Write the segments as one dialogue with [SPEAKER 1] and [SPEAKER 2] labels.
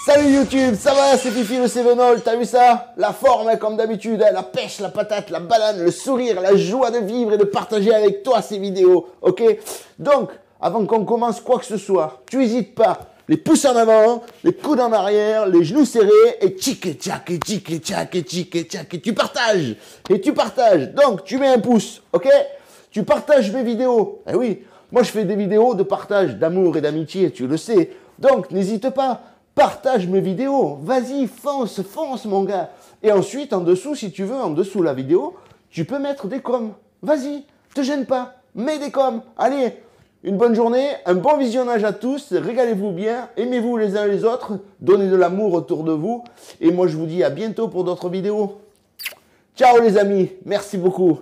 [SPEAKER 1] Salut YouTube, ça va, c'est Fifi le Cévenol, t'as vu ça? La forme, hein, comme d'habitude, hein, la pêche, la patate, la banane, le sourire, la joie de vivre et de partager avec toi ces vidéos, ok? Donc, avant qu'on commence quoi que ce soit, tu n'hésites pas, les pouces en avant, les coudes en arrière, les genoux serrés, et tchic, tchac, et tchic, tchac, et tchic, tchac, et tu partages, donc tu mets un pouce, ok? Tu partages mes vidéos, eh oui, moi je fais des vidéos de partage, d'amour et d'amitié, tu le sais, donc n'hésite pas. Partage mes vidéos, vas-y, fonce, fonce mon gars. Et ensuite, en dessous, si tu veux, en dessous la vidéo, tu peux mettre des coms. Vas-y, te gêne pas, mets des coms. Allez, une bonne journée, un bon visionnage à tous, régalez-vous bien, aimez-vous les uns les autres, donnez de l'amour autour de vous. Et moi, je vous dis à bientôt pour d'autres vidéos. Ciao les amis, merci beaucoup.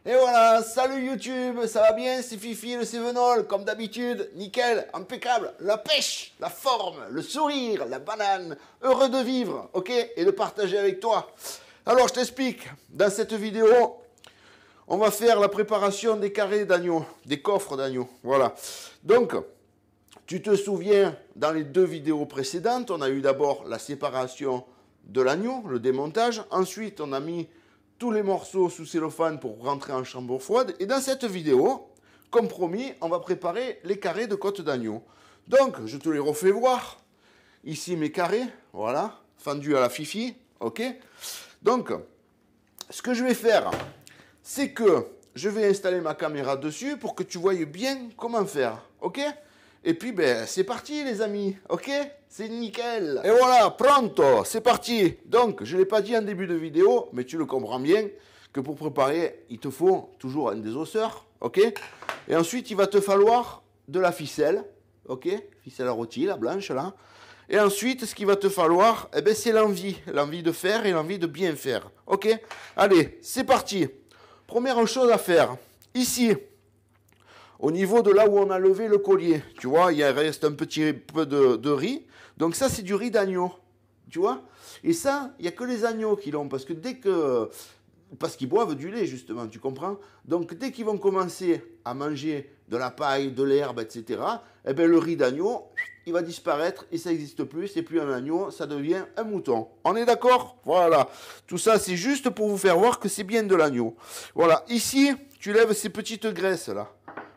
[SPEAKER 1] Et voilà, salut YouTube, ça va bien, c'est Fifi le Cévenol, comme d'habitude, nickel, impeccable, la pêche, la forme, le sourire, la banane, heureux de vivre, ok, et de partager avec toi. Alors je t'explique, dans cette vidéo, on va faire la préparation des carrés d'agneau, des coffres d'agneau, voilà. Donc, tu te souviens, dans les deux vidéos précédentes, on a eu d'abord la séparation de l'agneau, le démontage, ensuite on a mis tous les morceaux sous cellophane pour rentrer en chambre froide. Et dans cette vidéo, comme promis, on va préparer les carrés de côte d'agneau. Donc, je te les refais voir. Ici, mes carrés, voilà, fendus à la Fifi, ok. Donc, ce que je vais faire, c'est que je vais installer ma caméra dessus pour que tu voyes bien comment faire, ok. Et puis, ben, c'est parti, les amis, ok? C'est nickel. Et voilà, pronto, c'est parti. Donc, je ne l'ai pas dit en début de vidéo, mais tu le comprends bien, que pour préparer, il te faut toujours un désosseur, ok? Et ensuite, il va te falloir de la ficelle, ok? Ficelle à rôti, la blanche, là. Et ensuite, ce qu'il va te falloir, eh ben, c'est l'envie de faire et l'envie de bien faire, ok? Allez, c'est parti. Première chose à faire, ici, au niveau de là où on a levé le collier, tu vois, il reste un petit peu de riz. Donc ça, c'est du riz d'agneau, tu vois. Et ça, il n'y a que les agneaux qui l'ont, parce que parce qu'ils boivent du lait, justement, tu comprends. Donc dès qu'ils vont commencer à manger de la paille, de l'herbe, etc., eh bien, le riz d'agneau, il va disparaître et ça n'existe plus. C'est plus un agneau, ça devient un mouton. On est d'accord? Voilà. Tout ça, c'est juste pour vous faire voir que c'est bien de l'agneau. Voilà. Ici, tu lèves ces petites graisses, là.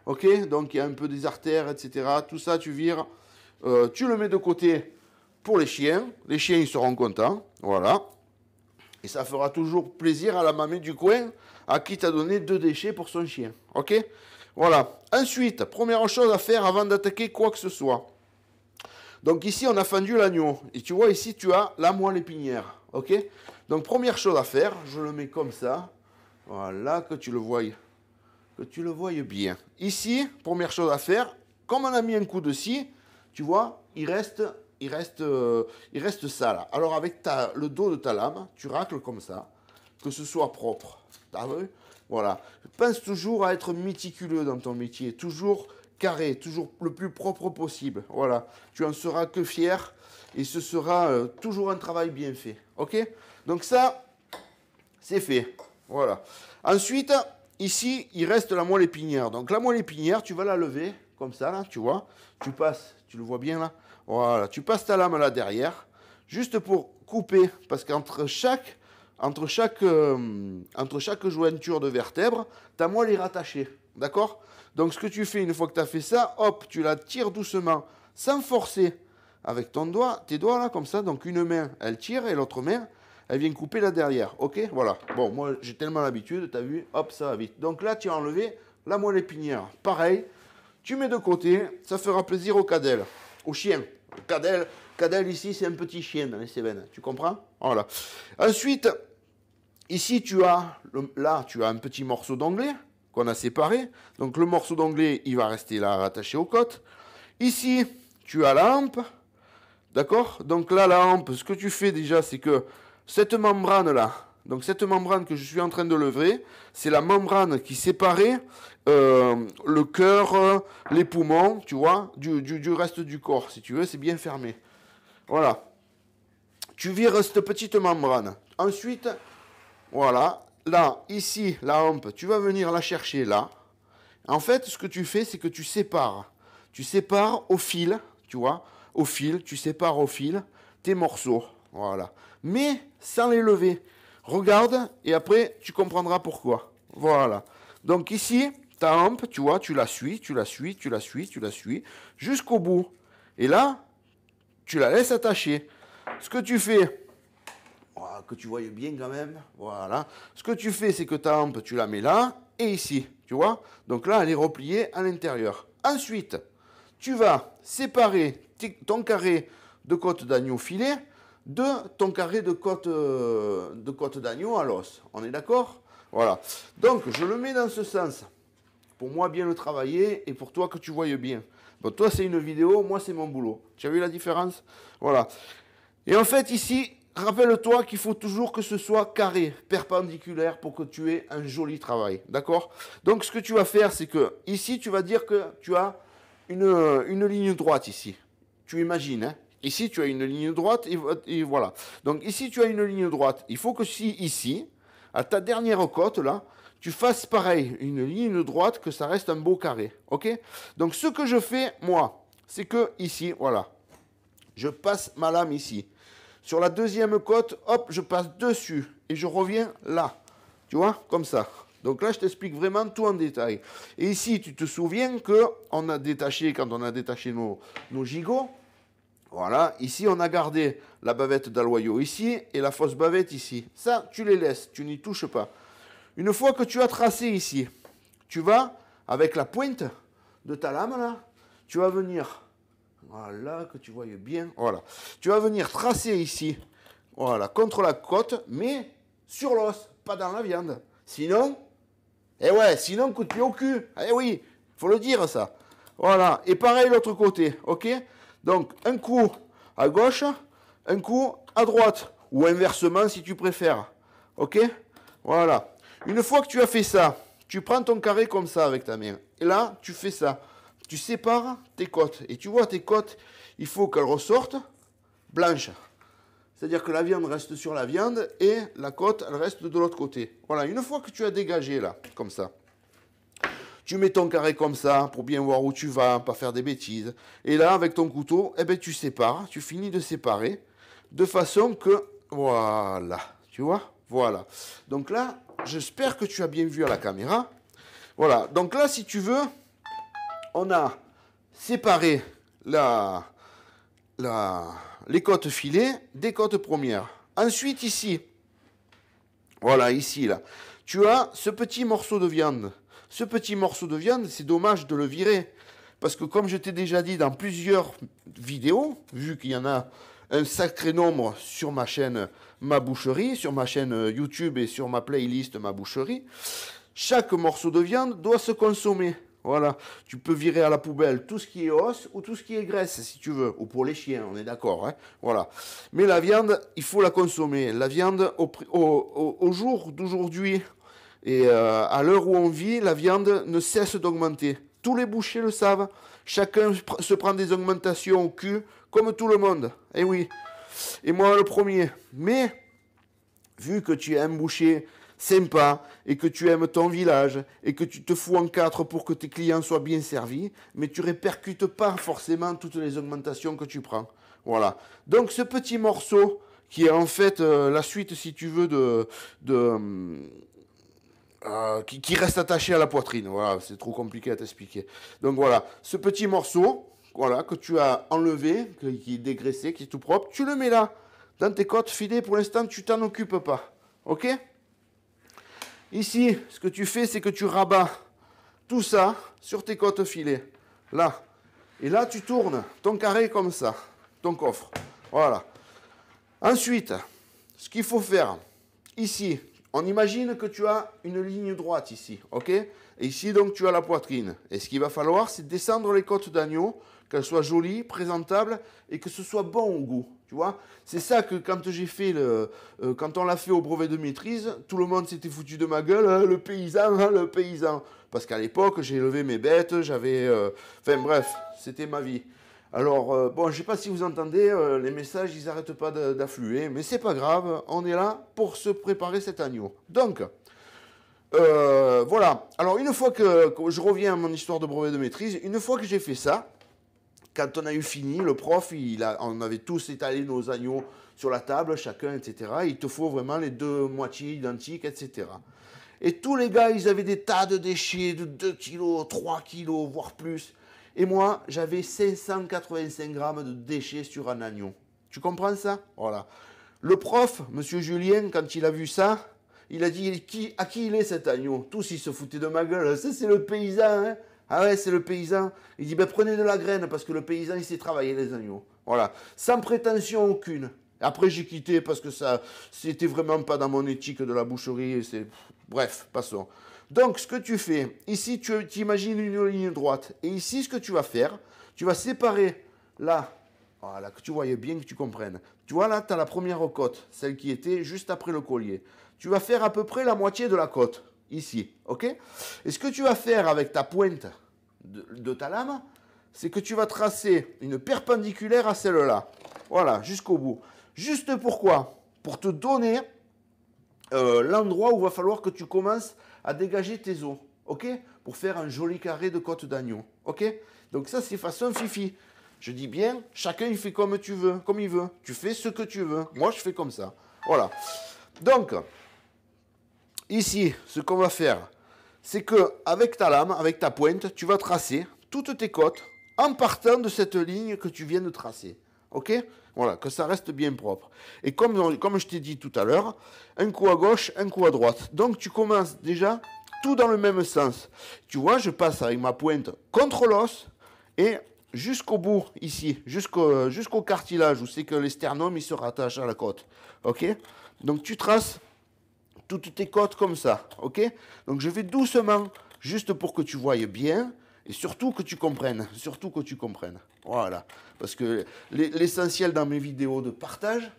[SPEAKER 1] Ok, donc il y a un peu des artères, etc. Tout ça, tu vires, tu le mets de côté pour les chiens. Les chiens, ils seront contents, voilà. Et ça fera toujours plaisir à la mamie du coin, à qui t'as donné 2 déchets pour son chien, ok. Voilà. Ensuite, première chose à faire avant d'attaquer quoi que ce soit. Donc ici, on a fendu l'agneau. Et tu vois, ici, tu as la moelle épinière, ok. Donc première chose à faire, je le mets comme ça, voilà, que tu le voies bien. Ici, première chose à faire, comme on a mis un coup de scie, tu vois, il reste ça là. Alors avec le dos de ta lame, tu racles comme ça, que ce soit propre. T'as vu? Voilà. Pense toujours à être méticuleux dans ton métier, toujours carré, toujours le plus propre possible. Voilà. Tu en seras que fier et ce sera toujours un travail bien fait. Ok? Donc ça, c'est fait. Voilà. Ensuite, ici, il reste la moelle épinière. Donc la moelle épinière, tu vas la lever, comme ça, là, tu vois. Tu passes, tu le vois bien là. Voilà, tu passes ta lame là derrière, juste pour couper, parce qu'entre chaque jointure de vertèbre, ta moelle est rattachée, d'accord? Donc ce que tu fais, une fois que tu as fait ça, hop, tu la tires doucement, sans forcer, avec tes doigts là, comme ça. Donc une main, elle tire, et l'autre main, elle vient couper là derrière, ok? Voilà. Bon, moi, j'ai tellement l'habitude, tu as vu, hop, ça va vite. Donc là, tu as enlevé la moelle épinière. Pareil, tu mets de côté, ça fera plaisir au cadelle, au chien. Cadelle ici, c'est un petit chien dans les Cévennes, tu comprends? Voilà. Ensuite, ici, tu as un petit morceau d'onglet qu'on a séparé. Donc le morceau d'onglet, il va rester là, rattaché aux côtes. Ici, tu as la hampe. D'accord? Donc là, la hampe, ce que tu fais déjà, c'est que cette membrane-là, Donc cette membrane que je suis en train de lever, c'est la membrane qui séparait le cœur, les poumons, tu vois, du reste du corps. Si tu veux, c'est bien fermé. Voilà. Tu vires cette petite membrane. Ensuite, voilà, là, ici, la hampe, tu vas venir la chercher là. En fait, ce que tu fais, c'est que tu sépares. Tu sépares au fil, tu vois, au fil, tu sépares au fil tes morceaux. Voilà. Mais sans les lever. Regarde et après, tu comprendras pourquoi. Voilà. Donc ici, ta hampe, tu vois, tu la suis, tu la suis, tu la suis, tu la suis, jusqu'au bout. Et là, tu la laisses attacher. Ce que tu fais, voilà, que tu voyes bien quand même, voilà. Ce que tu fais, c'est que ta hampe, tu la mets là et ici, tu vois. Donc là, elle est repliée à l'intérieur. Ensuite, tu vas séparer ton carré de côte d'agneau filet de ton carré de côte d'agneau à l'os. On est d'accord? Voilà. Donc, je le mets dans ce sens. Pour moi, bien le travailler et pour toi, que tu voyes bien. Bon, toi, c'est une vidéo, moi, c'est mon boulot. Tu as vu la différence? Voilà. Et en fait, ici, rappelle-toi qu'il faut toujours que ce soit carré, perpendiculaire, pour que tu aies un joli travail. D'accord? Donc, ce que tu vas faire, c'est que ici, tu vas dire que tu as une ligne droite ici. Tu imagines, hein? Ici, tu as une ligne droite et voilà. Donc, ici, tu as une ligne droite. Il faut que si ici, à ta dernière côte, là, tu fasses pareil, une ligne droite, que ça reste un beau carré. OK? Donc, ce que je fais, moi, c'est que ici, voilà, je passe ma lame ici. Sur la deuxième côte, hop, je passe dessus et je reviens là. Tu vois, comme ça. Donc là, je t'explique vraiment tout en détail. Et ici, tu te souviens qu'on a détaché, quand on a détaché nos gigots, voilà, ici, on a gardé la bavette d'aloyau ici et la fausse bavette ici. Ça, tu les laisses, tu n'y touches pas. Une fois que tu as tracé ici, tu vas, avec la pointe de ta lame, là, tu vas venir, voilà, que tu voyes bien, voilà. Tu vas venir tracer ici, voilà, contre la côte, mais sur l'os, pas dans la viande. Sinon, eh ouais, sinon, coup de pied au cul. Eh oui, faut le dire, ça. Voilà, et pareil l'autre côté, ok? Donc, un coup à gauche, un coup à droite, ou inversement si tu préfères, ok? Voilà. Une fois que tu as fait ça, tu prends ton carré comme ça avec ta main. Et là, tu fais ça. Tu sépares tes côtes. Et tu vois, tes côtes, il faut qu'elles ressortent blanches. C'est-à-dire que la viande reste sur la viande et la côte, elle reste de l'autre côté. Voilà, une fois que tu as dégagé là, comme ça, tu mets ton carré comme ça pour bien voir où tu vas, pas faire des bêtises. Et là, avec ton couteau, eh ben, tu sépares, tu finis de séparer de façon que, voilà, tu vois, voilà. Donc là, j'espère que tu as bien vu à la caméra. Voilà, donc là, si tu veux, on a séparé les côtes filets des côtes premières. Ensuite, ici, voilà, ici, là, tu as ce petit morceau de viande. Ce petit morceau de viande, c'est dommage de le virer. Parce que comme je t'ai déjà dit dans plusieurs vidéos, vu qu'il y en a un sacré nombre sur ma chaîne Ma Boucherie, sur ma chaîne YouTube et sur ma playlist Ma Boucherie, chaque morceau de viande doit se consommer. Voilà, tu peux virer à la poubelle tout ce qui est os ou tout ce qui est graisse, si tu veux, ou pour les chiens, on est d'accord, hein, voilà. Mais la viande, il faut la consommer. La viande, au jour d'aujourd'hui, et à l'heure où on vit, la viande ne cesse d'augmenter. Tous les bouchers le savent, chacun se prend des augmentations au cul, comme tout le monde, et oui, et moi le premier. Mais, vu que tu es un boucher sympa et que tu aimes ton village et que tu te fous en quatre pour que tes clients soient bien servis, mais tu répercutes pas forcément toutes les augmentations que tu prends. Voilà. Donc ce petit morceau qui est en fait la suite, si tu veux, qui reste attaché à la poitrine. Voilà, c'est trop compliqué à t'expliquer. Donc voilà, ce petit morceau, voilà, que tu as enlevé, qui est dégraissé, qui est tout propre, tu le mets là, dans tes côtes filées. Pour l'instant, tu t'en occupes pas. Ok? Ici, ce que tu fais, c'est que tu rabats tout ça sur tes côtes filées. Là. Et là, tu tournes ton carré comme ça, ton coffre. Voilà. Ensuite, ce qu'il faut faire, ici, on imagine que tu as une ligne droite ici, ok? Et ici, donc, tu as la poitrine. Et ce qu'il va falloir, c'est descendre les côtes d'agneau, qu'elles soient jolies, présentables, et que ce soit bon au goût. Tu vois, c'est ça que quand j'ai fait quand on l'a fait au brevet de maîtrise, tout le monde s'était foutu de ma gueule, hein, le paysan, hein, le paysan. Parce qu'à l'époque, j'ai élevé mes bêtes, j'avais... Enfin bref, c'était ma vie. Alors, bon, je ne sais pas si vous entendez, les messages, ils n'arrêtent pas d'affluer, mais c'est pas grave, on est là pour se préparer cet agneau. Donc, voilà. Alors, une fois que je reviens à mon histoire de brevet de maîtrise, une fois que j'ai fait ça, quand on a eu fini, le prof, on avait tous étalé nos agneaux sur la table, chacun, etc. Il te faut vraiment les deux moitiés identiques, etc. Et tous les gars, ils avaient des tas de déchets de 2 kilos, 3 kilos, voire plus. Et moi, j'avais 585 grammes de déchets sur un agneau. Tu comprends ça? Voilà. Le prof, monsieur Julien, quand il a vu ça, il a dit, à qui il est cet agneau? Tous, ils se foutaient de ma gueule. Ça, c'est le paysan, hein? Ah ouais, c'est le paysan. Il dit, ben prenez de la graine, parce que le paysan, il sait travailler les agneaux. Voilà. Sans prétention aucune. Après, j'ai quitté parce que ça, c'était vraiment pas dans mon éthique de la boucherie. Bref, passons. Donc, ce que tu fais, ici, tu imagines une ligne droite. Et ici, ce que tu vas faire, tu vas séparer là, voilà, que tu voyais bien, que tu comprennes. Tu vois, là, tu as la première côte, celle qui était juste après le collier. Tu vas faire à peu près la moitié de la côte, ici, ok? Et ce que tu vas faire avec ta pointe de ta lame, c'est que tu vas tracer une perpendiculaire à celle-là. Voilà, jusqu'au bout. Juste pourquoi? Pour te donner l'endroit où il va falloir que tu commences à dégager tes os, ok? Pour faire un joli carré de côte d'agneau, ok? Donc ça, c'est façon fifi. Je dis bien, chacun il fait comme tu veux, comme il veut. Tu fais ce que tu veux. Moi, je fais comme ça. Voilà. Donc, ici, ce qu'on va faire, c'est que avec ta lame, avec ta pointe, tu vas tracer toutes tes côtes en partant de cette ligne que tu viens de tracer. Ok? Voilà, que ça reste bien propre. Et comme je t'ai dit tout à l'heure, un coup à gauche, un coup à droite. Donc tu commences déjà tout dans le même sens. Tu vois, je passe avec ma pointe contre l'os et jusqu'au bout, ici, jusqu'au cartilage, où c'est que l'esternum, il se rattache à la côte. Ok? Donc tu traces toutes tes côtes comme ça. Ok? Donc je vais doucement, juste pour que tu voyes bien. Et surtout que tu comprennes. Surtout que tu comprennes. Voilà. Parce que l'essentiel dans mes vidéos de partage,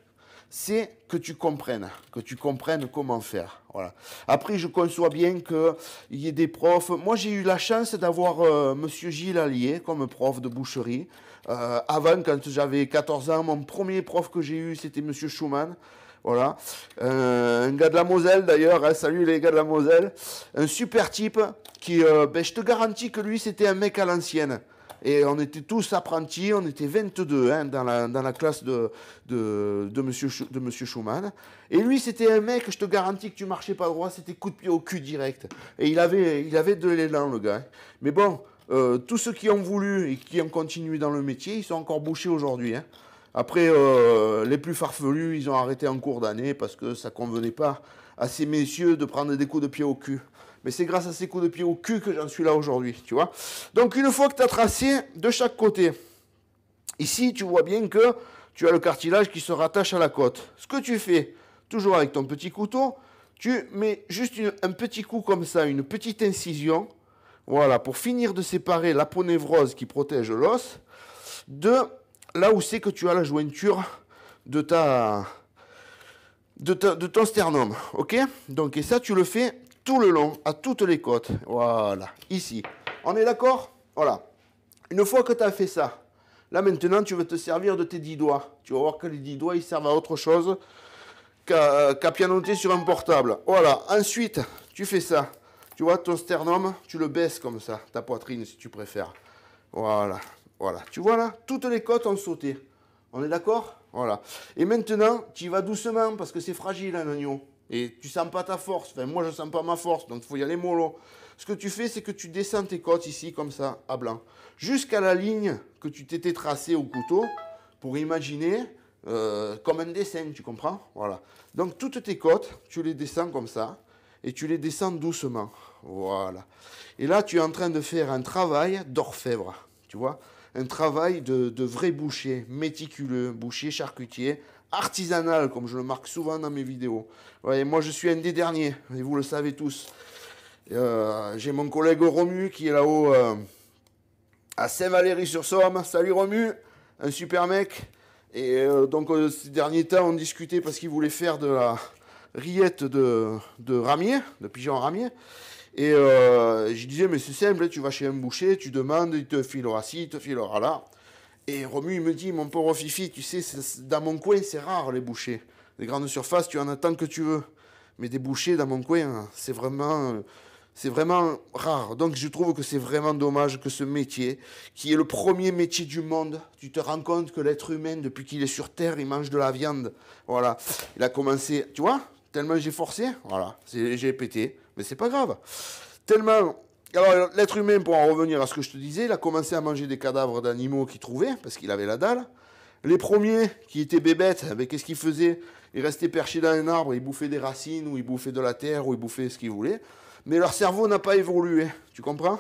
[SPEAKER 1] c'est que tu comprennes. Que tu comprennes comment faire. Voilà. Après, je conçois bien qu'il y ait des profs. Moi, j'ai eu la chance d'avoir monsieur Gilles Allier comme prof de boucherie. Avant, quand j'avais 14 ans, mon premier prof que j'ai eu, c'était monsieur Schumann. Voilà, un gars de la Moselle d'ailleurs, hein, salut les gars de la Moselle, un super type qui, je te garantis que lui c'était un mec à l'ancienne. Et on était tous apprentis, on était 22 hein, dans la classe de monsieur Schumann. Et lui c'était un mec, je te garantis que tu marchais pas droit, c'était coup de pied au cul direct. Et il avait de l'élan le gars. Mais bon, tous ceux qui ont voulu et qui ont continué dans le métier, ils sont encore bouchés aujourd'hui. Hein. Après, les plus farfelus, ils ont arrêté en cours d'année parce que ça ne convenait pas à ces messieurs de prendre des coups de pied au cul. Mais c'est grâce à ces coups de pied au cul que j'en suis là aujourd'hui, tu vois. Donc, une fois que tu as tracé de chaque côté, ici, tu vois bien que tu as le cartilage qui se rattache à la côte. Ce que tu fais, toujours avec ton petit couteau, tu mets juste un petit coup comme ça, une petite incision, voilà, pour finir de séparer l'aponévrose qui protège l'os de... là où c'est que tu as la jointure de ton sternum, ok? Donc, et ça, tu le fais tout le long, à toutes les côtes. Voilà, ici. On est d'accord? Voilà. Une fois que tu as fait ça, là maintenant, tu vas te servir de tes 10 doigts. Tu vas voir que les 10 doigts, ils servent à autre chose qu'à pianoter sur un portable. Voilà. Ensuite, tu fais ça. Tu vois, ton sternum, tu le baisses comme ça, ta poitrine, si tu préfères. Voilà. Voilà, tu vois là, toutes les côtes ont sauté. On est d'accord? Voilà. Et maintenant, tu y vas doucement parce que c'est fragile un agneau. Et tu sens pas ta force. Enfin, moi, je sens pas ma force, donc il faut y aller mollo. Ce que tu fais, c'est que tu descends tes côtes ici, comme ça, à blanc. Jusqu'à la ligne que tu t'étais tracée au couteau pour imaginer comme un dessin, tu comprends? Voilà. Donc, toutes tes côtes, tu les descends comme ça. Et tu les descends doucement. Voilà. Et là, tu es en train de faire un travail d'orfèvre. Tu vois? Un travail de vrai boucher, méticuleux, boucher charcutier, artisanal, comme je le marque souvent dans mes vidéos. Ouais, moi, je suis un des derniers, et vous le savez tous. J'ai mon collègue Romu qui est là-haut à Saint-Valery-sur-Somme. Salut Romu, un super mec. Et donc ces derniers temps, on discutait parce qu'il voulait faire de la rillette de ramier, de pigeon ramier. Et je disais, mais c'est simple, tu vas chez un boucher, tu demandes, il te filera ci, il te filera là. Et Romu, il me dit, mon pauvre Fifi, tu sais, dans mon coin, c'est rare les bouchers. Les grandes surfaces, tu en as tant que tu veux. Mais des bouchers dans mon coin, c'est vraiment rare. Donc je trouve que c'est vraiment dommage que ce métier, qui est le premier métier du monde, tu te rends compte que l'être humain, depuis qu'il est sur Terre, il mange de la viande. Voilà. Il a commencé, tu vois, tellement j'ai forcé, voilà, j'ai pété. Mais c'est pas grave. Tellement... Alors, l'être humain, pour en revenir à ce que je te disais, il a commencé à manger des cadavres d'animaux qu'il trouvait, parce qu'il avait la dalle. Les premiers, qui étaient bébêtes, qu'est-ce qu'ils faisaient? Ils restaient perchés dans un arbre, ils bouffaient des racines, ou ils bouffaient de la terre, ou ils bouffaient ce qu'ils voulaient. Mais leur cerveau n'a pas évolué, tu comprends?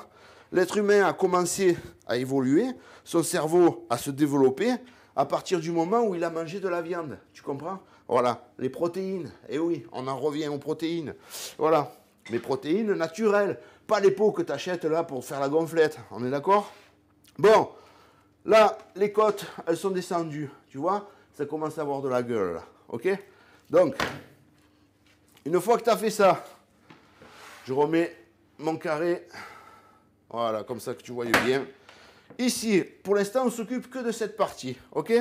[SPEAKER 1] L'être humain a commencé à évoluer, son cerveau a se développer, à partir du moment où il a mangé de la viande, tu comprends? Voilà, les protéines, et oui, on en revient aux protéines. Voilà, les protéines naturelles. Pas les pots que tu achètes là pour faire la gonflette. On est d'accord? Bon, là, les côtes, elles sont descendues. Tu vois? Ça commence à avoir de la gueule là. Ok? Donc, une fois que tu as fait ça, je remets mon carré. Voilà, comme ça que tu voyais bien. Ici, pour l'instant, on s'occupe que de cette partie. Ok?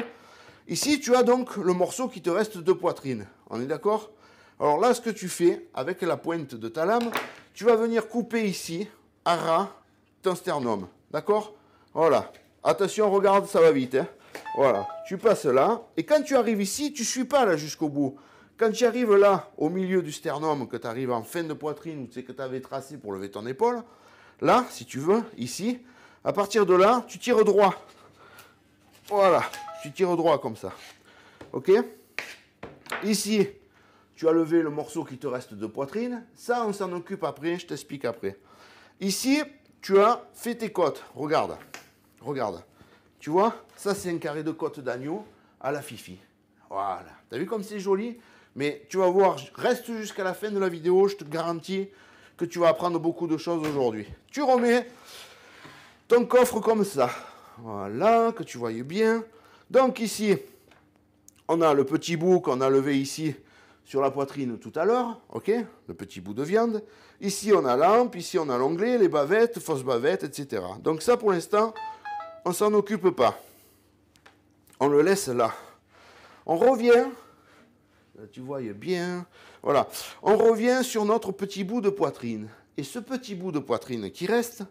[SPEAKER 1] Ici, tu as donc le morceau qui te reste de poitrine. On est d'accord? Alors là, ce que tu fais, avec la pointe de ta lame, tu vas venir couper ici, à ras, ton sternum. D'accord? Voilà. Attention, regarde, ça va vite. Hein. Voilà. Tu passes là. Et quand tu arrives ici, tu ne suis pas là jusqu'au bout. Quand tu arrives là, au milieu du sternum, que tu arrives en fin de poitrine, ou tu sais que tu avais tracé pour lever ton épaule, là, si tu veux, ici, à partir de là, tu tires droit. Voilà. Tu tires droit comme ça. Ok? Ici, tu as levé le morceau qui te reste de poitrine. Ça, on s'en occupe après, je t'explique après. Ici, tu as fait tes côtes. Regarde. Regarde. Tu vois, ça, c'est un carré de côte d'agneau à la Fifi. Voilà. Tu as vu comme c'est joli? Mais tu vas voir, reste jusqu'à la fin de la vidéo, je te garantis que tu vas apprendre beaucoup de choses aujourd'hui. Tu remets ton coffre comme ça. Voilà, que tu voyais bien. Donc ici, on a le petit bout qu'on a levé ici sur la poitrine tout à l'heure, ok? Le petit bout de viande. Ici, on a l'ampe, ici, on a l'onglet, les bavettes, fausses bavettes, etc. Donc ça, pour l'instant, on ne s'en occupe pas. On le laisse là. On revient, là, tu vois bien, voilà. On revient sur notre petit bout de poitrine. Et ce petit bout de poitrine qui reste,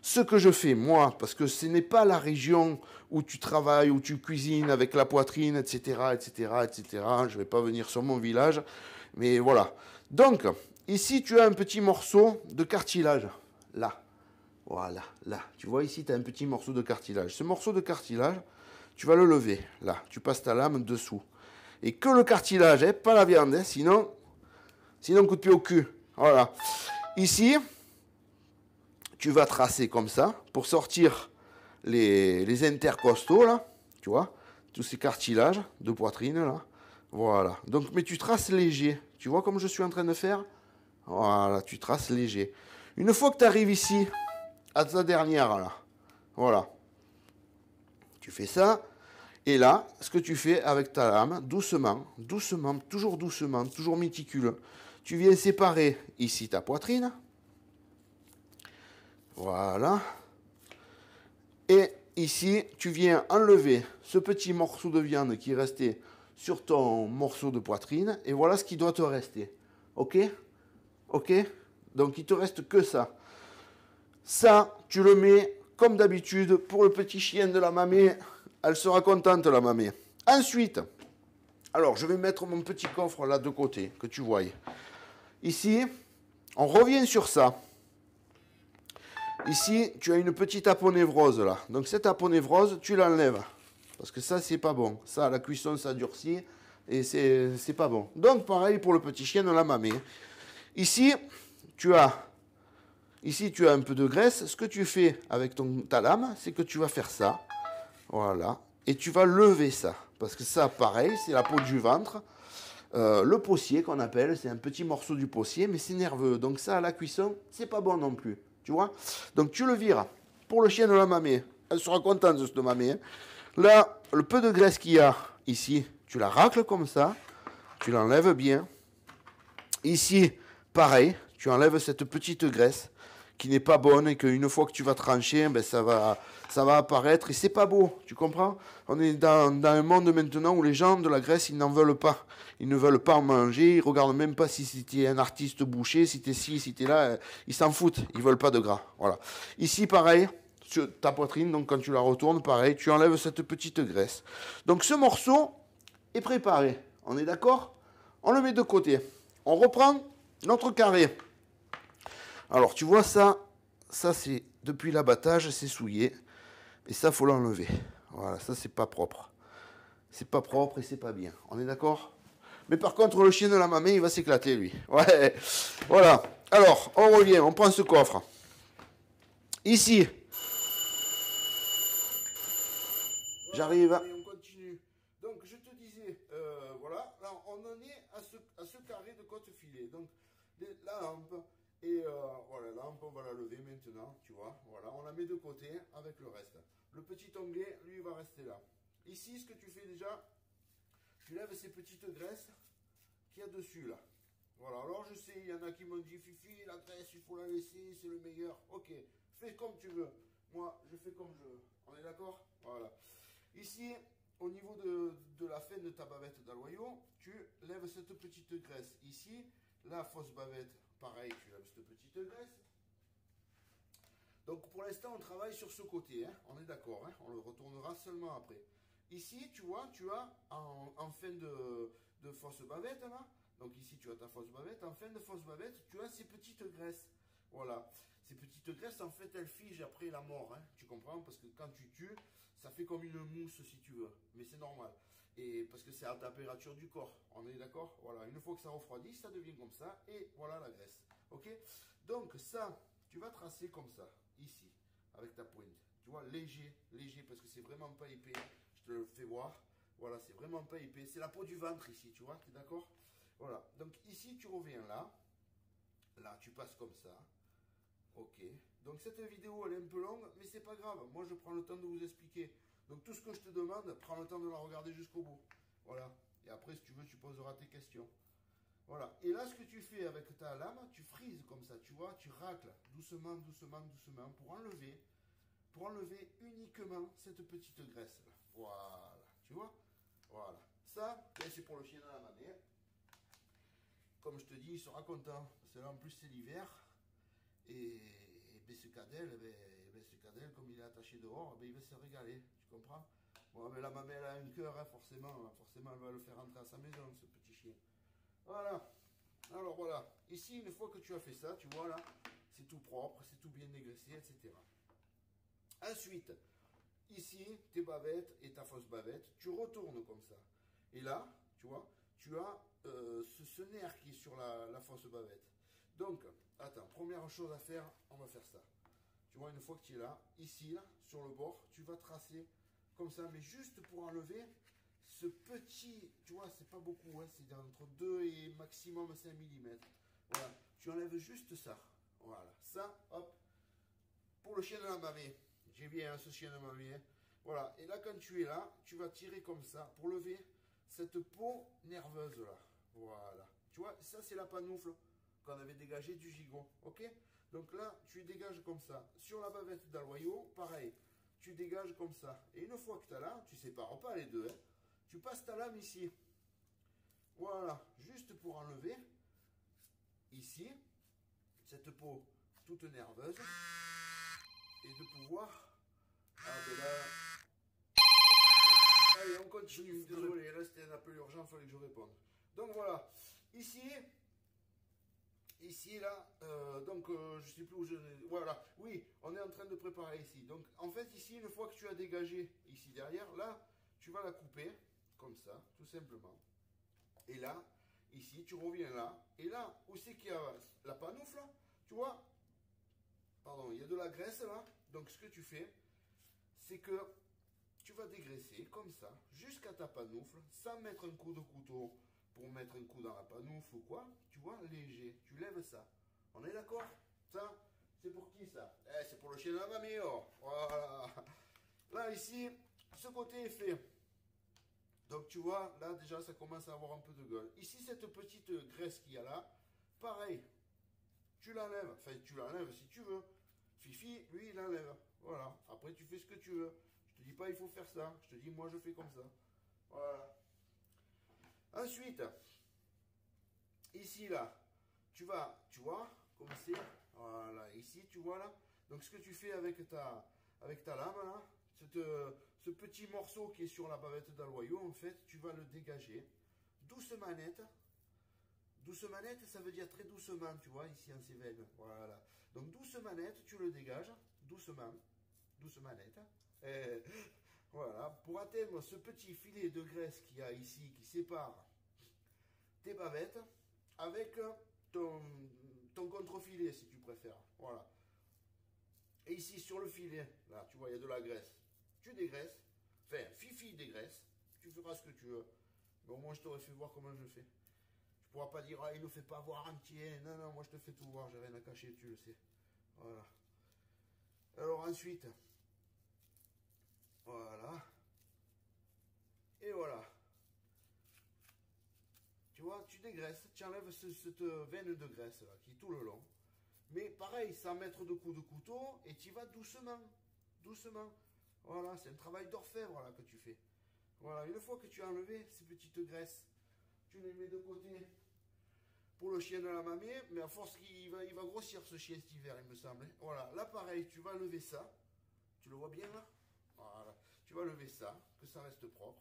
[SPEAKER 1] ce que je fais, moi, parce que ce n'est pas la région où tu travailles, où tu cuisines avec la poitrine, etc., etc., etc. Je ne vais pas venir sur mon village, mais voilà. Donc, ici, tu as un petit morceau de cartilage, là. Voilà, là. Tu vois, ici, tu as un petit morceau de cartilage. Ce morceau de cartilage, tu vas le lever, là. Tu passes ta lame dessous. Et que le cartilage, hein, pas la viande, hein, sinon, coup de pied au cul. Voilà. Ici, tu vas tracer comme ça pour sortir les intercostaux, là, tu vois, tous ces cartilages de poitrine, là. Voilà. Donc, mais tu traces léger. Tu vois comme je suis en train de faire? Voilà, tu traces léger. Une fois que tu arrives ici, à ta dernière, là, voilà. Tu fais ça. Et là, ce que tu fais avec ta lame, doucement, doucement, toujours méticuleux, tu viens séparer ici ta poitrine. Voilà. Et ici, tu viens enlever ce petit morceau de viande qui est resté sur ton morceau de poitrine. Et voilà ce qui doit te rester. Ok? Ok? Donc, il ne te reste que ça. Ça, tu le mets comme d'habitude pour le petit chien de la mamie. Elle sera contente, la mamie. Ensuite, alors, je vais mettre mon petit coffre là de côté, que tu voyes. Ici, on revient sur ça. Ici, tu as une petite aponévrose là. Donc cette aponévrose, tu l'enlèves. Parce que ça, c'est pas bon. Ça, à la cuisson, ça durcit. Et c'est pas bon. Donc pareil pour le petit chien de la mamie. Ici, tu as un peu de graisse. Ce que tu fais avec ta lame, c'est que tu vas faire ça. Voilà. Et tu vas lever ça. Parce que ça, pareil, c'est la peau du ventre. Le possier qu'on appelle, c'est un petit morceau du possier, mais c'est nerveux. Donc ça, à la cuisson, c'est pas bon non plus. Tu vois? Donc tu le vires pour le chien de la mamie. Elle sera contente de cette mamie. Hein. Là, le peu de graisse qu'il y a ici, tu la racles comme ça. Tu l'enlèves bien. Ici, pareil, tu enlèves cette petite graisse qui n'est pas bonne et qu'une fois que tu vas trancher, ben ça va apparaître et c'est pas beau, tu comprends? On est dans un monde maintenant où les gens de la graisse, ils n'en veulent pas. Ils ne veulent pas en manger, ils regardent même pas si tu es un artiste boucher, si tu es ci, si tu es là, ils s'en foutent, ils veulent pas de gras. Voilà. Ici, pareil, sur ta poitrine, donc quand tu la retournes, pareil, tu enlèves cette petite graisse. Donc ce morceau est préparé, on est d'accord? On le met de côté. On reprend notre carré. Alors, tu vois ça c'est depuis l'abattage, c'est souillé. Et ça, faut l'enlever. Voilà, ça, c'est pas propre. C'est pas propre et c'est pas bien. On est d'accord? Mais par contre, le chien de la mamie, il va s'éclater, lui. Ouais, voilà. Alors, on revient, on prend ce coffre. Ici. J'arrive. Et on continue. Donc, je te disais, voilà, là, on en est à ce carré de côte filet. Donc, la lampe. Et voilà, la lampe, on va la lever maintenant, tu vois. Voilà, on la met de côté avec le reste. Le petit onglet, lui, va rester là. Ici, ce que tu fais déjà, tu lèves ces petites graisses qu'il y a dessus, là. Voilà, alors je sais, il y en a qui m'ont dit, Fifi, la graisse, il faut la laisser, c'est le meilleur. Ok, fais comme tu veux. Moi, je fais comme je veux. On est d'accord? Voilà. Ici, au niveau de la fin de ta bavette d'aloyau, tu lèves cette petite graisse. Ici, la fausse bavette, pareil, tu lèves cette petite graisse. Donc pour l'instant, on travaille sur ce côté, hein, on est d'accord, hein, on le retournera seulement après. Ici, tu vois, tu as en fin de fausse bavette, là, donc ici tu as ta fausse bavette, en fin de fausse bavette, tu as ces petites graisses. Voilà, ces petites graisses, en fait, elles figent après la mort, hein, tu comprends? Parce que quand tu tues, ça fait comme une mousse si tu veux, mais c'est normal. Et parce que c'est à la température du corps, on est d'accord? Voilà, une fois que ça refroidit, ça devient comme ça, et voilà la graisse. Ok? Donc ça, tu vas tracer comme ça, ici, avec ta pointe. Tu vois, léger, léger, parce que c'est vraiment pas épais. Je te le fais voir. Voilà, c'est vraiment pas épais. C'est la peau du ventre ici, tu vois, tu es d'accord? Voilà, donc ici, tu reviens là. Là, tu passes comme ça. Ok. Donc cette vidéo, elle est un peu longue, mais c'est pas grave. Moi, je prends le temps de vous expliquer. Donc tout ce que je te demande, prends le temps de la regarder jusqu'au bout. Voilà. Et après, si tu veux, tu poseras tes questions. Voilà. Et là, ce que tu fais avec ta lame, tu frises comme ça, tu vois, tu racles doucement, doucement, doucement pour enlever uniquement cette petite graisse là. Voilà. Tu vois? Voilà. Ça, c'est pour le chien à la mamie. Comme je te dis, il sera content. Parce que là, en plus, c'est l'hiver. Et ce cadelle, comme il est attaché dehors, il va se régaler. Tu comprends? Bon, mais la mamie, elle a un cœur, hein, forcément. Forcément, elle va le faire rentrer à sa maison, ce petit chien. Voilà. Alors voilà. Ici, une fois que tu as fait ça, tu vois là, c'est tout propre, c'est tout bien dégraissé, etc. Ensuite, ici, tes bavettes et ta fausse bavette, tu retournes comme ça. Et là, tu vois, tu as ce nerf qui est sur la fausse bavette. Donc, attends, première chose à faire, on va faire ça. Tu vois, une fois que tu es là, ici, là, sur le bord, tu vas tracer comme ça, mais juste pour enlever ce petit, tu vois, c'est pas beaucoup, hein, c'est entre 2 et maximum 5 mm. Voilà, tu enlèves juste ça. Voilà, ça, hop, pour le chien de la mamie. J'ai bien hein, ce chien de mamie. Hein. Voilà, et là, quand tu es là, tu vas tirer comme ça pour lever cette peau nerveuse là. Voilà, tu vois, ça c'est la panoufle qu'on avait dégagée du gigot, ok? Donc là, tu dégages comme ça. Sur la bavette d'aloyau, pareil, tu dégages comme ça. Et une fois que tu as là, tu sépares pas les deux, hein. Tu passes ta lame ici. Voilà, juste pour enlever ici cette peau toute nerveuse et de pouvoir. Ah ben là. Allez, on continue. Désolé, là c'était un appel urgent, il fallait que je réponde. Donc voilà, ici, là, donc je sais plus où je. Voilà, oui, on est en train de préparer ici. Donc en fait, ici, une fois que tu as dégagé ici derrière, là, tu vas la couper. Comme ça, tout simplement. Et là, ici, tu reviens là. Et là, où c'est qu'il y a la panoufle, tu vois, pardon, il y a de la graisse là. Donc, ce que tu fais, c'est que tu vas dégraisser comme ça, jusqu'à ta panoufle, sans mettre un coup de couteau pour mettre un coup dans la panoufle ou quoi. Tu vois, léger. Tu lèves ça. On est d'accord? Ça, c'est pour qui ça? C'est pour le chien de la mamie. Oh. Voilà. Là, ici, ce côté est fait. Donc tu vois, là déjà ça commence à avoir un peu de gueule. Ici, cette petite graisse qu'il y a là, pareil, tu l'enlèves. Enfin, tu l'enlèves si tu veux. Fifi, lui, il enlève. Voilà. Après, tu fais ce que tu veux. Je te dis pas il faut faire ça. Je te dis moi je fais comme ça. Voilà. Ensuite, ici là, tu vois, comme c'est. Voilà, ici, tu vois là. Donc ce que tu fais avec ta lame là, ce petit morceau qui est sur la bavette d'aloyau, en fait, tu vas le dégager. Doucement net. Doucement net, ça veut dire très doucement, tu vois, ici en Cévennes. Voilà. Donc doucement net, tu le dégages. Doucement. Doucement net. Et voilà. Pour atteindre ce petit filet de graisse qu'il y a ici, qui sépare tes bavettes, avec ton contre-filet, si tu préfères. Voilà. Et ici, sur le filet, là, tu vois, il y a de la graisse. Tu dégraisses. Enfin, Fifi dégraisse. Tu feras ce que tu veux. Mais au moins, je t'aurais fait voir comment je fais. Tu pourras pas dire, ah, il ne fait pas voir entier. Non, non, moi, je te fais tout voir. J'ai rien à cacher, tu le sais. Voilà. Alors, ensuite, voilà. Et voilà. Tu vois, tu dégraisses. Tu enlèves cette veine de graisse, là, qui est tout le long. Mais pareil, sans mettre de coups de couteau, et tu vas doucement. Doucement. Voilà, c'est un travail d'orfèvre là que tu fais. Voilà, une fois que tu as enlevé ces petites graisses, tu les mets de côté pour le chien de la mamie, mais à force il va grossir ce chien cet hiver, il me semble. Voilà, là pareil, tu vas lever ça. Tu le vois bien là? Voilà, tu vas lever ça, que ça reste propre.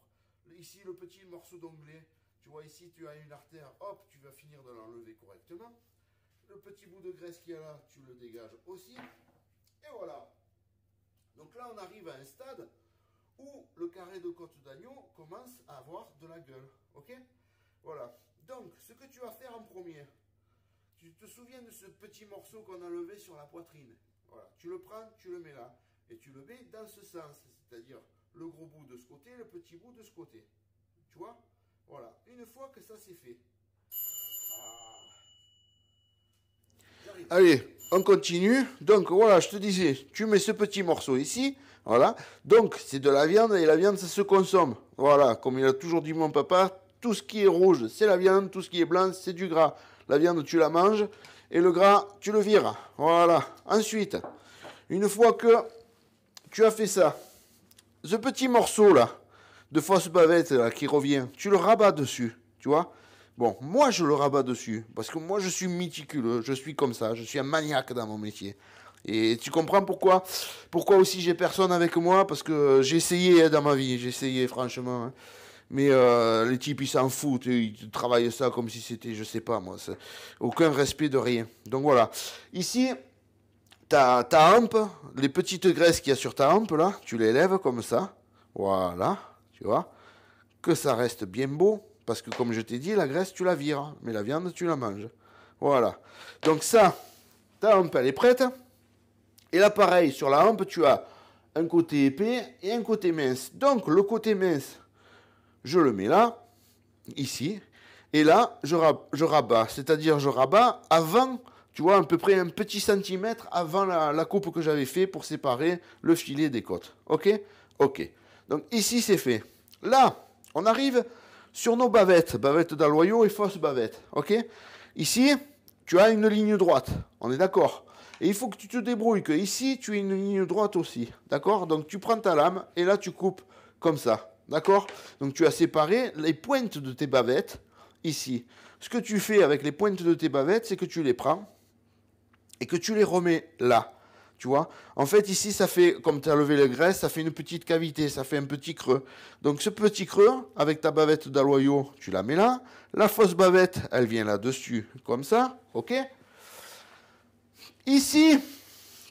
[SPEAKER 1] Ici, le petit morceau d'onglet, tu vois ici, tu as une artère, hop, tu vas finir de l'enlever correctement. Le petit bout de graisse qu'il y a là, tu le dégages aussi. Et voilà. Donc là, on arrive à un stade où le carré de côte d'agneau commence à avoir de la gueule. Ok? Voilà. Donc, ce que tu vas faire en premier, tu te souviens de ce petit morceau qu'on a levé sur la poitrine. Voilà. Tu le prends, tu le mets là. Et tu le mets dans ce sens. C'est-à-dire le gros bout de ce côté, le petit bout de ce côté. Tu vois? Voilà. Une fois que ça c'est fait. Allez, on continue. Donc voilà, je te disais, tu mets ce petit morceau ici. Voilà. Donc c'est de la viande et la viande ça se consomme. Voilà, comme il a toujours dit mon papa, tout ce qui est rouge c'est la viande, tout ce qui est blanc c'est du gras. La viande tu la manges et le gras tu le vires. Voilà. Ensuite, une fois que tu as fait ça, ce petit morceau là de fausse bavette là, qui revient, tu le rabats dessus, tu vois. Bon, moi je le rabats dessus, parce que moi je suis méticuleux, je suis comme ça, je suis un maniaque dans mon métier. Et tu comprends pourquoi? Pourquoi aussi j'ai personne avec moi? Parce que j'ai essayé dans ma vie, j'ai essayé franchement. Hein. Mais les types ils s'en foutent, ils travaillent ça comme si c'était, je sais pas moi, aucun respect de rien. Donc voilà, ici, ta hampe, les petites graisses qu'il y a sur ta hampe là, tu les lèves comme ça, voilà, tu vois, que ça reste bien beau. Parce que comme je t'ai dit, la graisse, tu la vires. Mais la viande, tu la manges. Voilà. Donc ça, ta hampe, elle est prête. Et là, pareil, sur la hampe, tu as un côté épais et un côté mince. Donc, le côté mince, je le mets là, ici. Et là, je rabats. C'est-à-dire, je rabats avant, tu vois, à peu près un petit centimètre avant la coupe que j'avais fait pour séparer le filet des côtes. Ok? Ok. Donc, ici, c'est fait. Là, on arrive sur nos bavettes d'aloyau et fausses bavettes, ok? Ici, tu as une ligne droite, on est d'accord? Et il faut que tu te débrouilles, que ici, tu aies une ligne droite aussi, d'accord? Donc tu prends ta lame et là tu coupes comme ça, d'accord? Donc tu as séparé les pointes de tes bavettes ici. Ce que tu fais avec les pointes de tes bavettes, c'est que tu les prends et que tu les remets là. Tu vois, en fait, ici, ça fait, comme tu as levé la graisse, ça fait une petite cavité, ça fait un petit creux. Donc, ce petit creux, avec ta bavette d'aloyau, tu la mets là. La fausse bavette, elle vient là-dessus, comme ça, ok? Ici,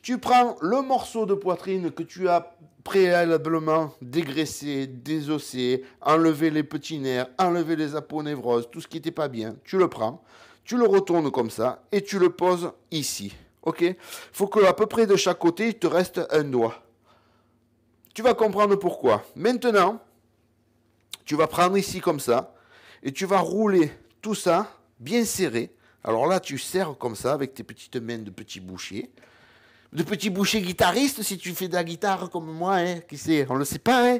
[SPEAKER 1] tu prends le morceau de poitrine que tu as préalablement dégraissé, désossé, enlevé les petits nerfs, enlevé les aponevroses, tout ce qui n'était pas bien. Tu le prends, tu le retournes comme ça, et tu le poses ici. Ok, faut que à peu près de chaque côté, il te reste un doigt. Tu vas comprendre pourquoi. Maintenant, tu vas prendre ici comme ça, et tu vas rouler tout ça bien serré. Alors là, tu serres comme ça, avec tes petites mains de petit boucher. De petit boucher guitariste, si tu fais de la guitare comme moi, hein, qui sait, on le sait pas, hein.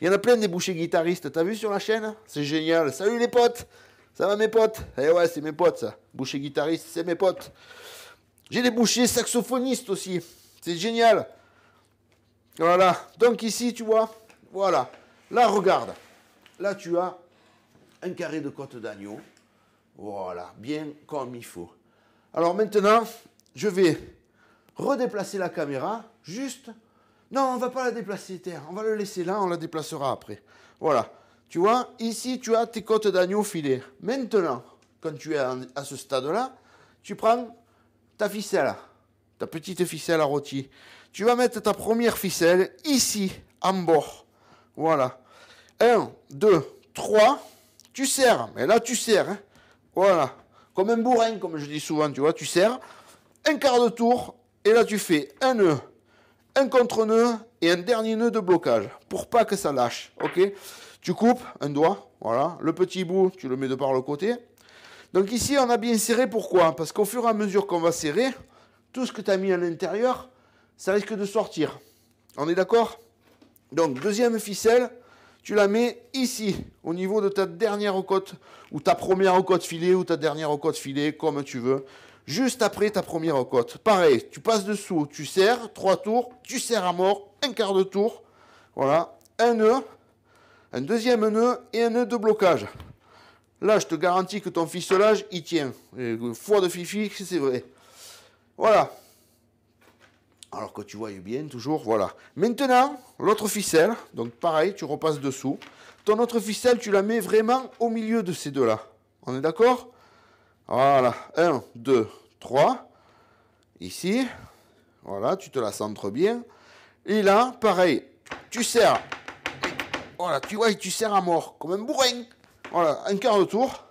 [SPEAKER 1] Il y en a plein des bouchers guitaristes, t'as vu sur la chaîne? C'est génial. Salut les potes. Ça va mes potes? Eh ouais, c'est mes potes ça. Boucher guitariste, c'est mes potes. J'ai des bouchers saxophonistes aussi. C'est génial. Voilà. Donc ici, tu vois, voilà. Là, regarde. Là, tu as un carré de côte d'agneau. Voilà, bien comme il faut. Alors maintenant, je vais redéplacer la caméra. Juste... Non, on ne va pas la déplacer, terre. On va le laisser là, on la déplacera après. Voilà. Tu vois, ici, tu as tes côtes d'agneau filées. Maintenant, quand tu es à ce stade-là, tu prends ta ficelle, ta petite ficelle à rôti. Tu vas mettre ta première ficelle ici, en bord. Voilà. 1, 2, 3. Tu serres. Mais là, tu serres. Hein. Voilà. Comme un bourrin, comme je dis souvent, tu vois. Tu serres. Un quart de tour. Et là, tu fais un nœud, un contre-nœud et un dernier nœud de blocage. Pour pas que ça lâche. Ok. Tu coupes un doigt. Voilà. Le petit bout, tu le mets de par le côté. Donc ici, on a bien serré. Pourquoi? Parce qu'au fur et à mesure qu'on va serrer, tout ce que tu as mis à l'intérieur, ça risque de sortir. On est d'accord? Donc, deuxième ficelle, tu la mets ici, au niveau de ta dernière côte, ou ta première côte filée, ou ta dernière côte filée, comme tu veux. Juste après ta première côte. Pareil, tu passes dessous, tu serres, 3 tours, tu serres à mort, un quart de tour. Voilà, un nœud, un deuxième nœud et un nœud de blocage. Là, je te garantis que ton ficelage, il tient. Foi de fifi, c'est vrai. Voilà. Alors que tu vois bien, toujours, voilà. Maintenant, l'autre ficelle, donc pareil, tu repasses dessous. Ton autre ficelle, tu la mets vraiment au milieu de ces deux-là. On est d'accord? Voilà. 1, 2, 3. Ici. Voilà, tu te la centres bien. Et là, pareil, tu serres. Voilà, tu vois, tu serres à mort, comme un bourrin. Voilà, un quart de tour.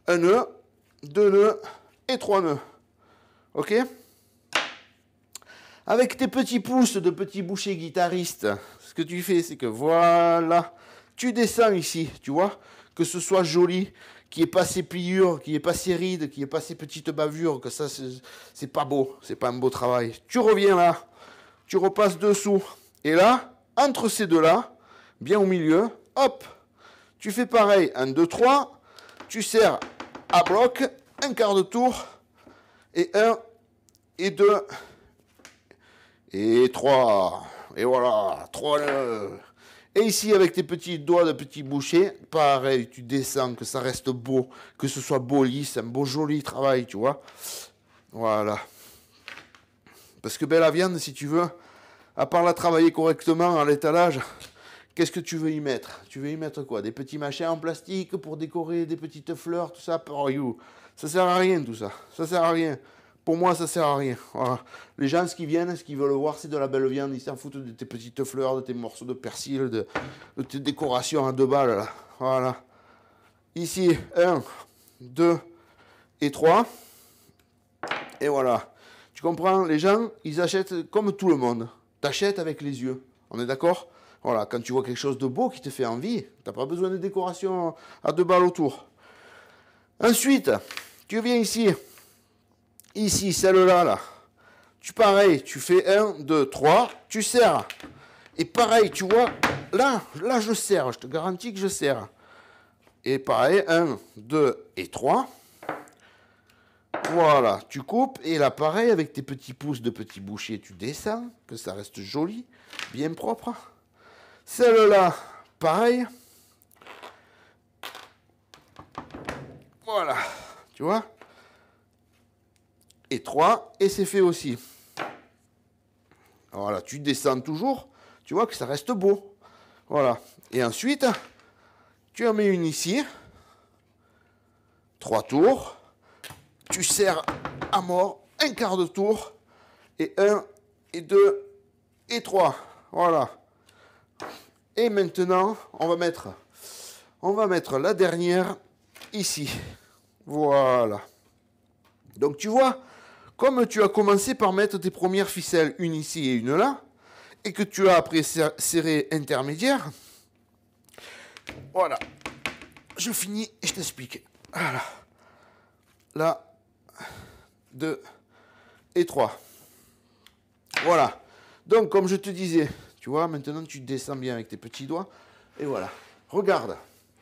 [SPEAKER 1] Un nœud, 2 nœuds et 3 nœuds. Ok? Avec tes petits pouces de petits bouchers guitaristes, ce que tu fais, c'est que voilà, tu descends ici, tu vois, que ce soit joli, qu'il n'y ait pas ces pliures, qu'il n'y ait pas ces rides, qu'il n'y ait pas ces petites bavures, que ça, c'est pas beau, c'est pas un beau travail. Tu reviens là, tu repasses dessous, et là, entre ces deux-là, bien au milieu, hop, tu fais pareil, 1, 2, 3, tu serres à bloc, un quart de tour, et 1, et 2, et 3, et voilà, 3 nœuds. Et ici, avec tes petits doigts de petit boucher, pareil, tu descends, que ça reste beau, que ce soit beau, lisse, un beau joli travail, tu vois. Voilà. Parce que ben, la viande, si tu veux, à part la travailler correctement à l'étalage, qu'est-ce que tu veux y mettre? Tu veux y mettre quoi? Des petits machins en plastique pour décorer, des petites fleurs, tout ça, pour you. Ça sert à rien tout ça. Ça sert à rien. Pour moi, ça sert à rien. Voilà. Les gens, ce qu'ils viennent, ce qu'ils veulent voir, c'est de la belle viande. Ils s'en foutent de tes petites fleurs, de tes morceaux de persil, de tes décorations à 2 balles. Là. Voilà. Ici, 1, 2 et 3. Et voilà. Tu comprends? Les gens, ils achètent comme tout le monde. T'achètes avec les yeux. On est d'accord? Voilà. Quand tu vois quelque chose de beau qui te fait envie, t'as pas besoin de décoration à 2 balles autour. Ensuite, tu viens ici. Ici, celle-là, là. Pareil, tu fais 1, 2, 3, tu serres. Et pareil, tu vois, là, je serre, je te garantis que je serre. Et pareil, 1, 2 et 3. Voilà, tu coupes. Et là, pareil, avec tes petits pouces de petit boucher, tu descends, que ça reste joli, bien propre. Celle-là, pareil. Voilà, tu vois. Et 3, et c'est fait aussi. Voilà, tu descends toujours, tu vois que ça reste beau. Voilà. Et ensuite, tu en mets une ici. 3 tours. Tu serres à mort, un quart de tour. Et 1, et 2, et 3. Voilà. Et maintenant, on va mettre la dernière ici. Voilà. Donc tu vois, comme tu as commencé par mettre tes premières ficelles, une ici et une là, et que tu as après serré intermédiaire, voilà, je finis et je t'explique. Voilà. Là, 2 et 3. Voilà. Donc, comme je te disais, tu Tu vois, maintenant tu descends bien avec tes petits doigts. Et voilà. Regarde.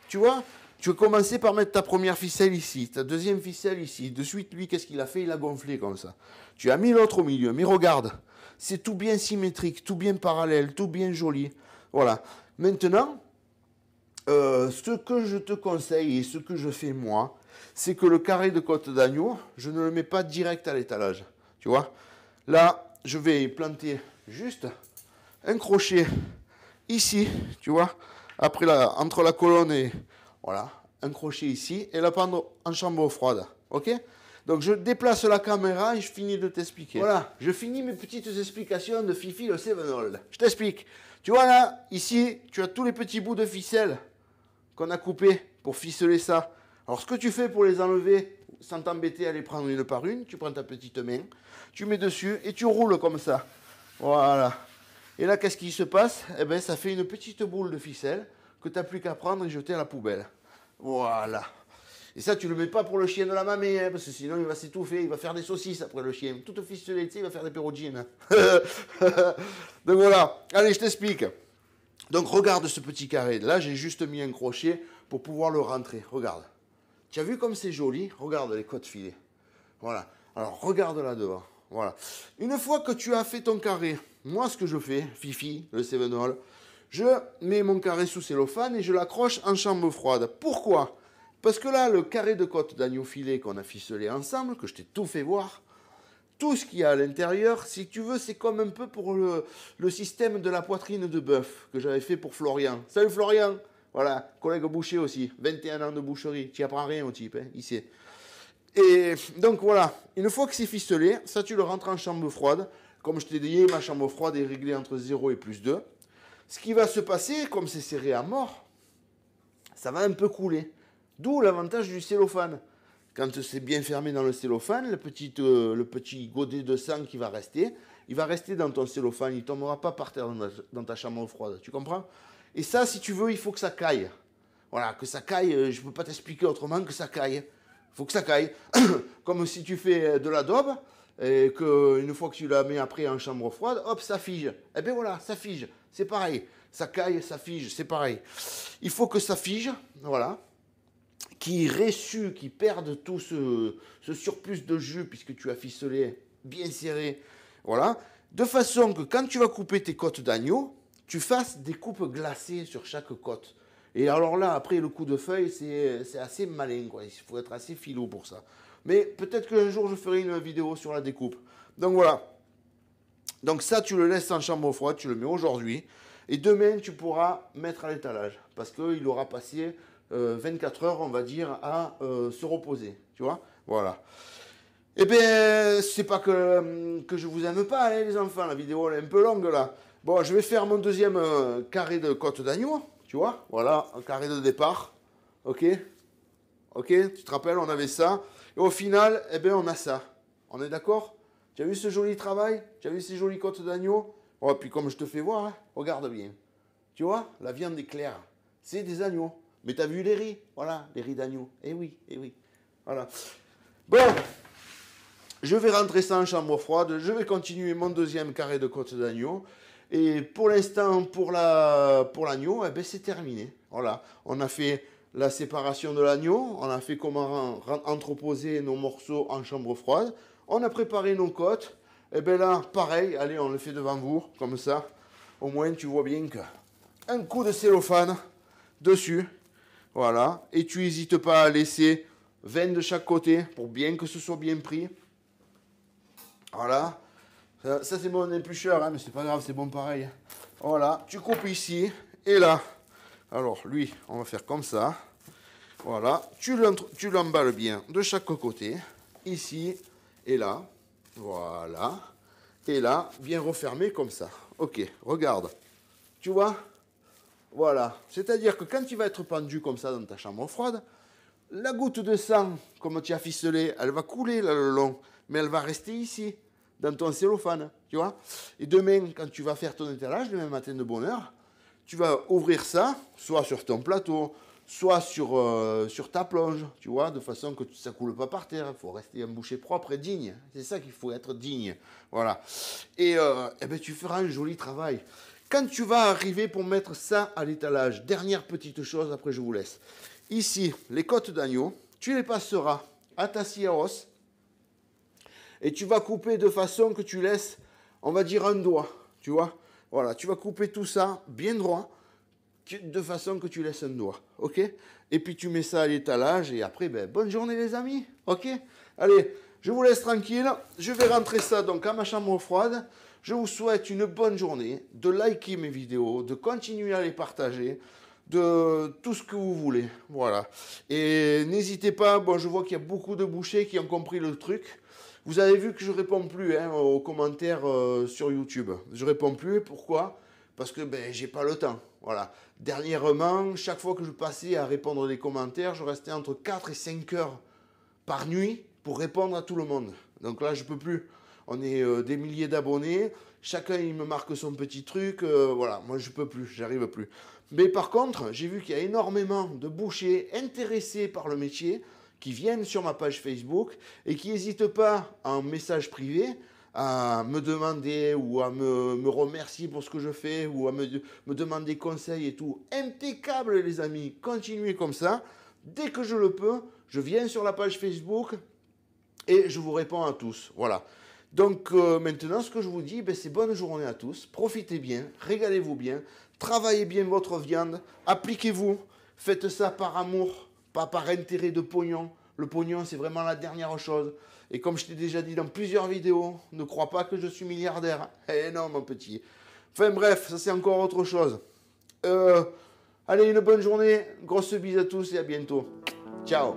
[SPEAKER 1] Tu vois, tu vas commencer par mettre ta première ficelle ici, ta deuxième ficelle ici. De suite, lui, qu'est-ce qu'il a fait? Il a gonflé comme ça. Tu as mis l'autre au milieu. Mais regarde, c'est tout bien symétrique, tout bien parallèle, tout bien joli. Voilà. Maintenant, ce que je te conseille et ce que je fais moi, c'est que le carré de côte d'agneau, je ne le mets pas direct à l'étalage. Tu vois? Là, je vais planter juste un crochet ici, tu vois, après entre la colonne et voilà, un crochet ici et la pendre en chambre froide. Ok? Donc je déplace la caméra et je finis de t'expliquer. Voilà, je finis mes petites explications de Fifi le Sevenhold. Je t'explique. Tu vois là, ici, tu as tous les petits bouts de ficelle qu'on a coupés pour ficeler ça. Alors ce que tu fais pour les enlever, sans t'embêter à les prendre une par une, tu prends ta petite main, tu mets dessus et tu roules comme ça. Voilà. Et là, qu'est-ce qui se passe? Eh bien, ça fait une petite boule de ficelle que tu n'as plus qu'à prendre et jeter à la poubelle. Voilà. Et ça, tu ne le mets pas pour le chien de la mamie, hein, parce que sinon, il va s'étouffer, il va faire des saucisses après le chien. Tout ficelé, tu sais, il va faire des perroudines. Donc voilà. Allez, je t'explique. Donc, regarde ce petit carré. Là, j'ai juste mis un crochet pour pouvoir le rentrer. Regarde. Tu as vu comme c'est joli? Regarde les côtes filées. Voilà. Alors, regarde là devant. Voilà. Une fois que tu as fait ton carré, moi, ce que je fais, Fifi, le Sevenhold, je mets mon carré sous cellophane et je l'accroche en chambre froide. Pourquoi? Parce que là, le carré de côte d'agneau filet qu'on a ficelé ensemble, que je t'ai tout fait voir, tout ce qu'il y a à l'intérieur, si tu veux, c'est comme un peu pour le système de la poitrine de bœuf que j'avais fait pour Florian. Salut Florian! Voilà, collègue boucher aussi, 21 ans de boucherie. Tu apprends rien au type, hein, ici. Et donc voilà, une fois que c'est ficelé, ça tu le rentres en chambre froide. Comme je t'ai dit, ma chambre froide est réglée entre 0 et plus 2. Ce qui va se passer, comme c'est serré à mort, ça va un peu couler. D'où l'avantage du cellophane. Quand c'est bien fermé dans le cellophane, le petit godet de sang qui va rester, il va rester dans ton cellophane, il ne tombera pas par terre dans ta chambre froide. Tu comprends? Et ça, si tu veux, il faut que ça caille. Voilà, que ça caille, je ne peux pas t'expliquer autrement que ça caille. Il faut que ça caille. Comme si tu fais de l'adobe, et qu'une fois que tu la mets après en chambre froide, hop, ça fige. Eh bien voilà, ça fige. C'est pareil. Ça caille, ça fige, c'est pareil. Il faut que ça fige, voilà, qui ressuie, qui perde tout ce surplus de jus, puisque tu as ficelé bien serré, voilà, de façon que quand tu vas couper tes côtes d'agneau, tu fasses des coupes glacées sur chaque côte. Et alors là, après, le coup de feuille, c'est assez malin, quoi. Il faut être assez filou pour ça. Mais peut-être qu'un jour, je ferai une vidéo sur la découpe. Donc voilà. Donc ça, tu le laisses en chambre froide, tu le mets aujourd'hui. Et demain, tu pourras mettre à l'étalage. Parce qu'il aura passé 24 heures, on va dire, à se reposer. Tu vois? Voilà. Eh bien, c'est pas que je vous aime pas, hein, les enfants. La vidéo, elle est un peu longue, là. Bon, je vais faire mon deuxième carré de côte d'agneau. Tu vois? Voilà, un carré de départ. Ok? Ok? Tu te rappelles, on avait ça. Et au final, eh bien, on a ça. On est d'accord? Tu as vu ce joli travail? Tu as vu ces jolies côtes d'agneau? Oh, puis comme je te fais voir, hein, regarde bien. Tu vois? La viande est claire. C'est des agneaux. Mais tu as vu les riz? Voilà, les riz d'agneau. Eh oui, eh oui. Voilà. Bon, je vais rentrer ça en chambre froide. Je vais continuer mon deuxième carré de côte d'agneau. Et pour l'instant, pour l'agneau, eh ben, c'est terminé. Voilà, on a fait la séparation de l'agneau, on a fait comment entreposer nos morceaux en chambre froide, on a préparé nos côtes. Et bien là, pareil, allez, on le fait devant vous, comme ça. Au moins, tu vois bien que un coup de cellophane dessus, voilà. Et tu n'hésites pas à laisser 20 de chaque côté pour bien que ce soit bien pris. Voilà. Ça c'est mon éplucheur, hein, mais c'est pas grave, c'est bon pareil. Voilà, tu coupes ici et là. Alors lui, on va faire comme ça. Voilà, tu l'emballes bien de chaque côté. Ici et là. Voilà. Et là, bien refermé comme ça. Ok, regarde. Tu vois? Voilà. C'est-à-dire que quand tu vas être pendu comme ça dans ta chambre froide, la goutte de sang, comme tu as ficelé, elle va couler là le long, mais elle va rester ici, dans ton cellophane, tu vois. Et demain, quand tu vas faire ton étalage, demain matin de bonne heure, tu vas ouvrir ça, soit sur ton plateau, soit sur ta plonge, tu vois, de façon que ça ne coule pas par terre. Il faut rester un boucher propre et digne. C'est ça qu'il faut être digne. Voilà. Et ben, tu feras un joli travail. Quand tu vas arriver pour mettre ça à l'étalage, dernière petite chose, après je vous laisse. Ici, les côtes d'agneau, tu les passeras à ta scie à os et tu vas couper de façon que tu laisses, on va dire, un doigt, tu vois. Voilà, tu vas couper tout ça bien droit, de façon que tu laisses un doigt, ok? Et puis tu mets ça à l'étalage et après, ben, bonne journée les amis, ok? Allez, je vous laisse tranquille, je vais rentrer ça donc à ma chambre froide. Je vous souhaite une bonne journée, de liker mes vidéos, de continuer à les partager, de tout ce que vous voulez, voilà. Et n'hésitez pas, bon, je vois qu'il y a beaucoup de bouchers qui ont compris le truc. Vous avez vu que je ne réponds plus aux commentaires sur YouTube. Je ne réponds plus, pourquoi? Parce que ben, j'ai pas le temps. Voilà. Dernièrement, chaque fois que je passais à répondre des commentaires, je restais entre 4 et 5 heures par nuit pour répondre à tout le monde. Donc là, je ne peux plus. On est des milliers d'abonnés. Chacun, il me marque son petit truc. Voilà, moi, je ne peux plus. J'arrive plus. Mais par contre, j'ai vu qu'il y a énormément de bouchers intéressés par le métier qui viennent sur ma page Facebook et qui n'hésitent pas en message privé à me demander ou à me remercier pour ce que je fais ou à me demander conseils et tout. Impeccable les amis, continuez comme ça. Dès que je le peux, je viens sur la page Facebook et je vous réponds à tous. Voilà. Donc maintenant, ce que je vous dis, ben, c'est bonne journée à tous. Profitez bien, régalez-vous bien, travaillez bien votre viande, appliquez-vous, faites ça par amour, pas par intérêt de pognon. Le pognon, c'est vraiment la dernière chose. Et comme je t'ai déjà dit dans plusieurs vidéos, ne crois pas que je suis milliardaire. Eh non, mon petit. Enfin bref, ça c'est encore autre chose. Allez, une bonne journée, grosse bise à tous et à bientôt. Ciao.